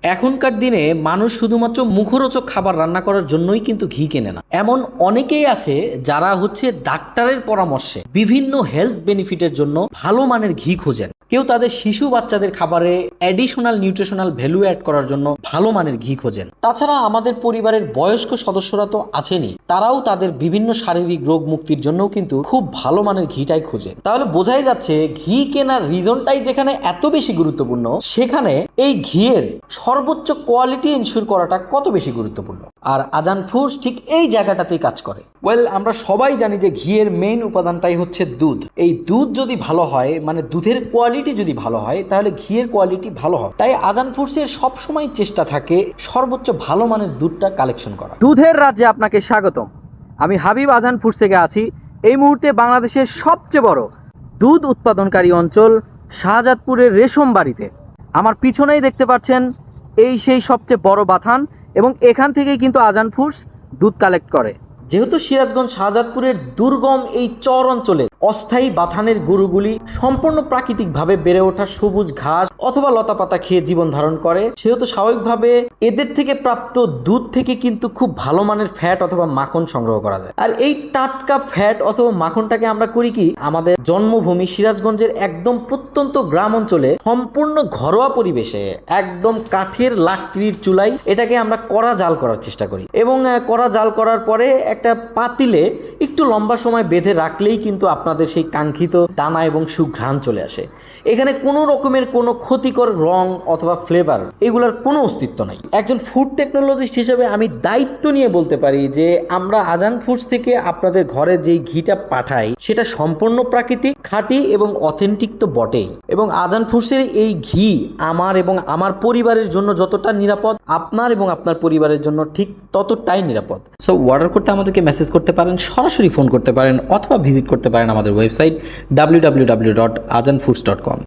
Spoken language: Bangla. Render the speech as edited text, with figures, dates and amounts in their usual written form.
এখনকার দিনে মানুষ শুধুমাত্র মুখরোচক খাবার রান্না করার জন্যই কিন্তু ঘি কেনে না। এমন অনেকেই আছে যারা ডাক্তারের পরামর্শে বিভিন্ন হেলথ বেনিফিটের জন্য ভালো মানের ঘি খোঁজেন। কেউ তাদের শিশু বাচ্চাদের খাবারে অ্যাডিশনাল নিউট্রিশনাল ভ্যালু অ্যাড করার জন্য ভালো মানের ঘি খোঁজেন। তাছাড়া আমাদের পরিবারের বয়স্ক সদস্যরা তো আছেনই, তারাও তাদের বিভিন্ন শারীরিক রোগ মুক্তির জন্যও কিন্তু খুব ভালো মানের ঘিটাই খোঁজেন। তাহলে বোঝাই যাচ্ছে ঘি কেনার রিজনটাই যেখানে এত বেশি গুরুত্বপূর্ণ, সেখানে এই ঘিয়ের সর্বোচ্চ কোয়ালিটি এনশিওর করাটা কত বেশি গুরুত্বপূর্ণ। আর আজান ফুডস ঠিক এই জায়গাটাতেই কাজ করে। আমরা সবাই জানি যে ঘিয়ের মেইন উপাদানটাই হচ্ছে দুধ। এই দুধ যদি ভালো হয়, মানে দুধের কোয়ালিটি যদি ভালো হয়, তাহলে ঘিয়ের কোয়ালিটি ভালো হয়। তাই আজান ফুডসের সবসময় চেষ্টা থাকে সর্বোচ্চ ভালো মানের দুধটা কালেকশন করা। দুধের রাজ্যে আপনাকে স্বাগতম। আমি হাবিব আজান ফুডস থেকে আছি। এই মুহূর্তে বাংলাদেশের সবচেয়ে বড় দুধ উৎপাদনকারী অঞ্চল শাহজাদপুরের রেশম বাড়িতে। আমার পিছনেই দেখতে পাচ্ছেন এই সেই সবচেয়ে বড় বাথান, এবং এখান থেকেই কিন্তু আজান ফুডস দুধ কালেক্ট করে। যেহেতু সিরাজগঞ্জ শাহজাদপুরের দুর্গম এই চর অঞ্চলে অস্থায়ী বাথানের গরুগুলি সম্পূর্ণ প্রাকৃতিকভাবে বেড়ে ওঠা সবুজ ঘাস অথবা লতাপাতা খেয়ে জীবন ধারণ করে, সেহেতু স্বাভাবিকভাবে এদের থেকে প্রাপ্ত দুধ থেকে কিন্তু খুব ভালো মানের ফ্যাট অথবা মাখন সংগ্রহ করা যায়। আর এই টাটকা ফ্যাট অথবা মাখনটাকে আমরা করি কি, আমাদের জন্মভূমি সিরাজগঞ্জের একদম প্রত্যন্ত গ্রাম অঞ্চলে সম্পূর্ণ ঘরোয়া পরিবেশে একদম কাঠের লাকড়ির চুলায় এটাকে আমরা কড়া জাল করার চেষ্টা করি, এবং কড়া জাল করার পরে একটা পাতিলে একটু লম্বা সময় বেঁধে রাখলেই কিন্তু আপনাদের সেই কাঙ্ক্ষিত দানা এবং সুঘ্রাণ চলে আসে। এখানে কোনো রকমের কোনো ক্ষতিকর রং অথবা ফ্লেভার এগুলোর কোনো অস্তিত্ব নাই। একজন ফুড টেকনোলজিস্ট হিসেবে আমি দায়িত্ব নিয়ে বলতে পারি যে আমরা আজান ফুডস থেকে আপনাদের ঘরে যেই ঘিটা পাঠাই সেটা সম্পূর্ণ প্রাকৃতিক, খাঁটি এবং অথেন্টিক তো বটেই। এবং আজান ফুডসের এই ঘি আমার এবং আমার পরিবারের জন্য যতটা নিরাপদ, আপনার এবং আপনার পরিবারের জন্য ঠিক ততটাই নিরাপদ। সো অর্ডার করতে আমাদেরকে মেসেজ করতে পারেন, সরাসরি ফোন করতে পারেন, অথবা ভিজিট করতে পারেন আমাদের ওয়েবসাইট www.azanfoods.com।